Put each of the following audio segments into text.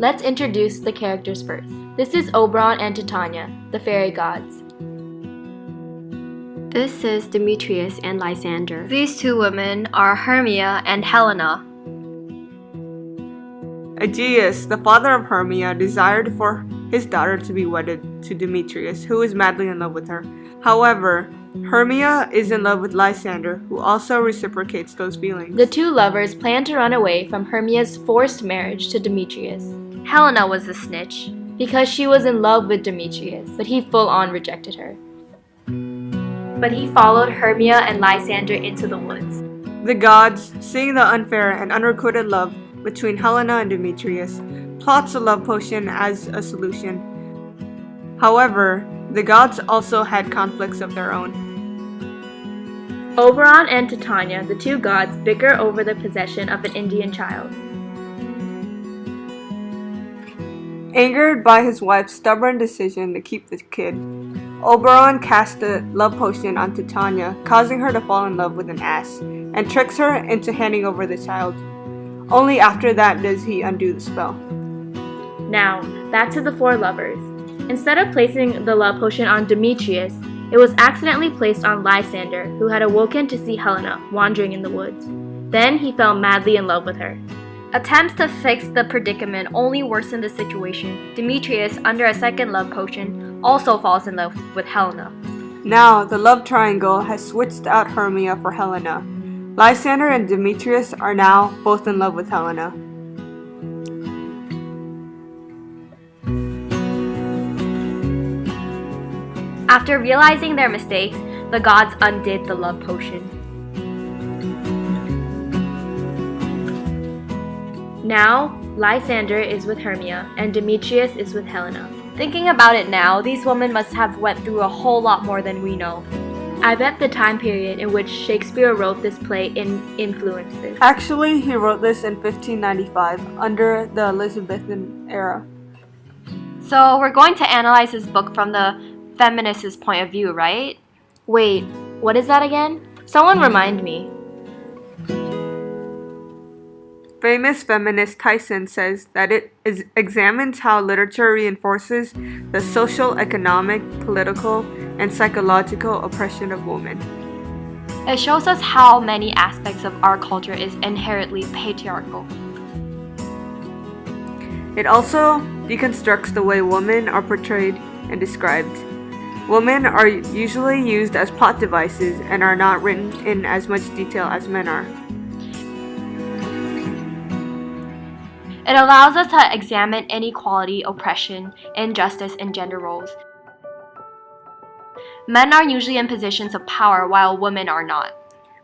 Let's introduce the characters first. This is Oberon and Titania, the fairy gods. This is Demetrius and Lysander. These two women are Hermia and Helena. Aegeus, the father of Hermia, desired for his daughter to be wedded to Demetrius, who is madly in love with her. However, Hermia is in love with Lysander, who also reciprocates those feelings. The two lovers plan to run away from Hermia's forced marriage to Demetrius. Helena was the snitch, because she was in love with Demetrius, but he full-on rejected her. But he followed Hermia and Lysander into the woods. The gods, seeing the unfair and unrequited love between Helena and Demetrius, plots a love potion as a solution. However, the gods also had conflicts of their own. Oberon and Titania, the two gods, bicker over the possession of an Indian child. Angered by his wife's stubborn decision to keep the kid, Oberon casts the love potion on Titania, causing her to fall in love with an ass, and tricks her into handing over the child. Only after that does he undo the spell. Now, back to the four lovers. Instead of placing the love potion on Demetrius, it was accidentally placed on Lysander, who had awoken to see Helena wandering in the woods. Then he fell madly in love with her. Attempts to fix the predicament only worsen the situation. Demetrius, under a second love potion, also falls in love with Helena. Now, the love triangle has switched out Hermia for Helena. Lysander and Demetrius are now both in love with Helena. After realizing their mistakes, the gods undid the love potion. Now, Lysander is with Hermia, and Demetrius is with Helena. Thinking about it now, these women must have went through a whole lot more than we know. I bet the time period in which Shakespeare wrote this play influenced this. Actually, he wrote this in 1595, under the Elizabethan era. So we're going to analyze this book from the feminist's point of view, right? Wait, what is that again? Someone remind me. Famous feminist Tyson says that it examines how literature reinforces the social, economic, political, and psychological oppression of women. It shows us how many aspects of our culture is inherently patriarchal. It also deconstructs the way women are portrayed and described. Women are usually used as plot devices and are not written in as much detail as men are. It allows us to examine inequality, oppression, injustice, and gender roles. Men are usually in positions of power while women are not.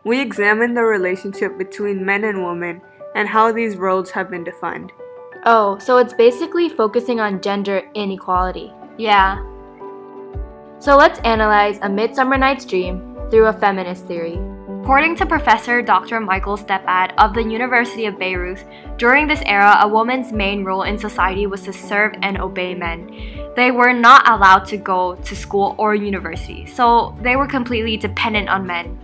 We examine the relationship between men and women and how these roles have been defined. Oh, so it's basically focusing on gender inequality. Yeah. So let's analyze A Midsummer Night's Dream through a feminist theory. According to Professor Dr. Michael Stepad of the University of Beirut, during this era, a woman's main role in society was to serve and obey men. They were not allowed to go to school or university, so they were completely dependent on men.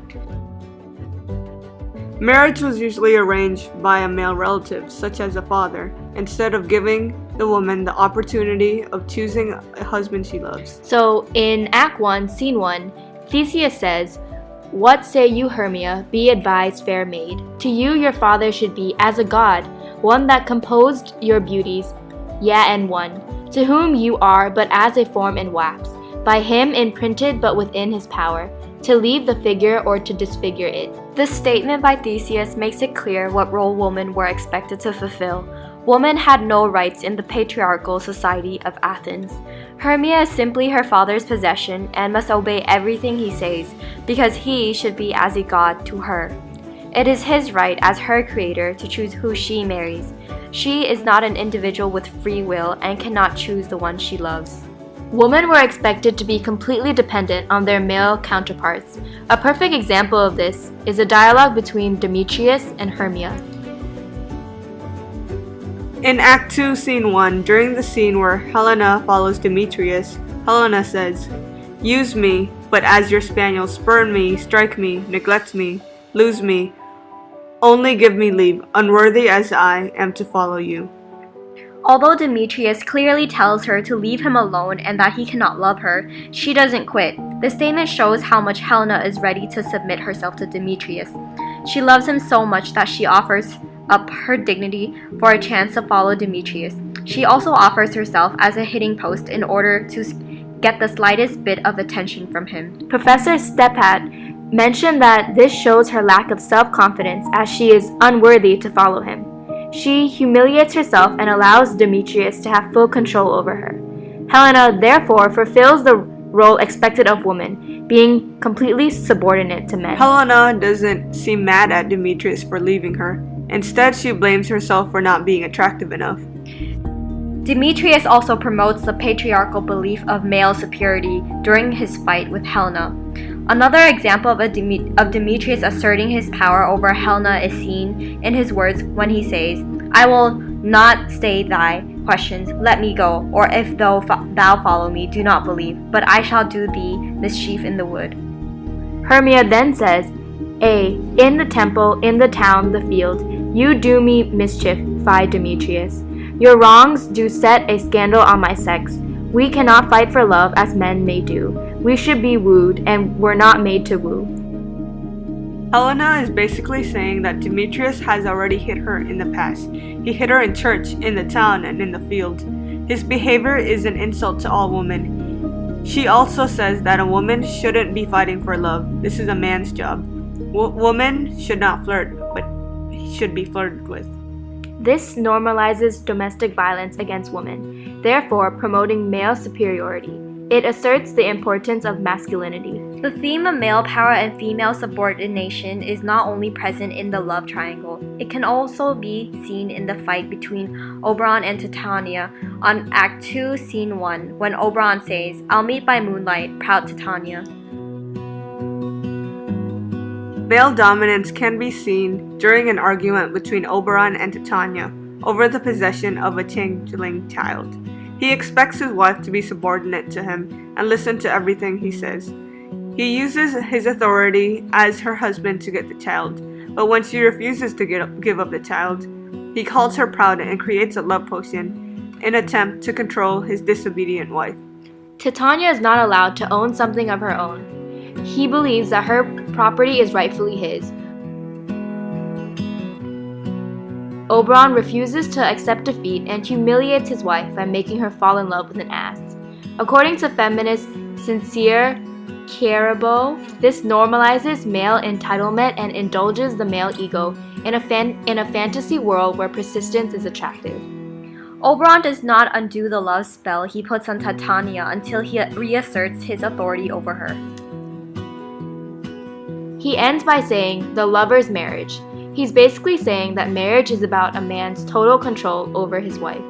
Marriage was usually arranged by a male relative, such as a father, instead of giving the woman the opportunity of choosing a husband she loves. So in Act 1, Scene 1, Theseus says, "What say you, Hermia? Be advised, fair maid. To you your father should be as a god, one that composed your beauties, yea, and one, to whom you are but as a form in wax, by him imprinted but within his power, to leave the figure or to disfigure it." This statement by Theseus makes it clear what role women were expected to fulfill. Women had no rights in the patriarchal society of Athens. Hermia is simply her father's possession and must obey everything he says, because he should be as a god to her. It is his right as her creator to choose who she marries. She is not an individual with free will and cannot choose the one she loves. Women were expected to be completely dependent on their male counterparts. A perfect example of this is a dialogue between Demetrius and Hermia. In Act 2, Scene 1, during the scene where Helena follows Demetrius, Helena says, "Use me, but as your spaniel, spurn me, strike me, neglect me, lose me. Only give me leave, unworthy as I am to follow you." Although Demetrius clearly tells her to leave him alone and that he cannot love her, she doesn't quit. The statement shows how much Helena is ready to submit herself to Demetrius. She loves him so much that she offers up her dignity for a chance to follow Demetrius. She also offers herself as a hitting post in order to get the slightest bit of attention from him. Professor Stepat mentioned that this shows her lack of self-confidence as she is unworthy to follow him. She humiliates herself and allows Demetrius to have full control over her. Helena, therefore, fulfills the role expected of women, being completely subordinate to men. Helena doesn't seem mad at Demetrius for leaving her. Instead, she blames herself for not being attractive enough. Demetrius also promotes the patriarchal belief of male superiority during his fight with Helena. Another example of Demetrius asserting his power over Helena is seen in his words when he says, "I will not stay thy questions, let me go, or if thou follow me, do not believe, but I shall do thee mischief in the wood." Hermia then says, in the temple, in the town, the field, you do me mischief, Phi Demetrius. Your wrongs do set a scandal on my sex. We cannot fight for love as men may do. We should be wooed, and we're not made to woo. Helena is basically saying that Demetrius has already hit her in the past. He hit her in church, in the town, and in the field. His behavior is an insult to all women. She also says that a woman shouldn't be fighting for love. This is a man's job. Women should not flirt, but should be flirted with. This normalizes domestic violence against women, therefore promoting male superiority. It asserts the importance of masculinity. The theme of male power and female subordination is not only present in the love triangle, it can also be seen in the fight between Oberon and Titania on Act 2, Scene 1, when Oberon says, "I'll meet by moonlight, proud Titania." Male dominance can be seen during an argument between Oberon and Titania over the possession of a changeling child. He expects his wife to be subordinate to him and listen to everything he says. He uses his authority as her husband to get the child, but when she refuses to give up the child, he calls her proud and creates a love potion in an attempt to control his disobedient wife. Titania is not allowed to own something of her own. He believes that her property is rightfully his. Oberon refuses to accept defeat and humiliates his wife by making her fall in love with an ass. According to feminist Sincere Carabo, this normalizes male entitlement and indulges the male ego in a fantasy world where persistence is attractive. Oberon does not undo the love spell he puts on Titania until he reasserts his authority over her. He ends by saying the lover's marriage. He's basically saying that marriage is about a man's total control over his wife.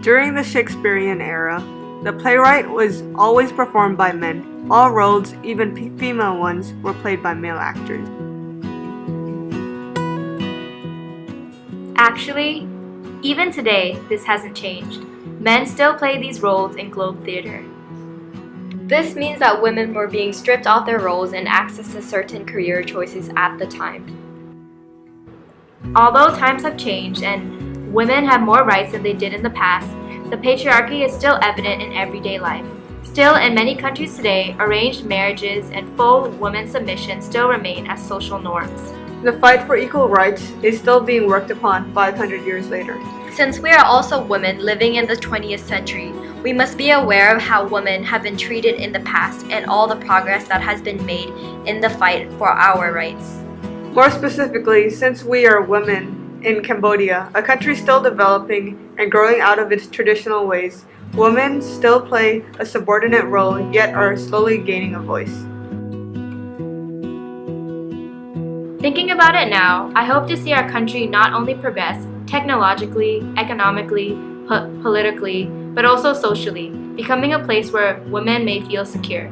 During the Shakespearean era, the playwright was always performed by men. All roles, even female ones, were played by male actors. Actually, even today, this hasn't changed. Men still play these roles in Globe Theatre. This means that women were being stripped off their roles and access to certain career choices at the time. Although times have changed and women have more rights than they did in the past, the patriarchy is still evident in everyday life. Still, in many countries today, arranged marriages and full woman submission still remain as social norms. The fight for equal rights is still being worked upon 500 years later. Since we are also women living in the 20th century, we must be aware of how women have been treated in the past and all the progress that has been made in the fight for our rights. More specifically, since we are women in Cambodia, a country still developing and growing out of its traditional ways, women still play a subordinate role yet are slowly gaining a voice. Thinking about it now, I hope to see our country not only progress technologically, economically, politically, but also socially, becoming a place where women may feel secure.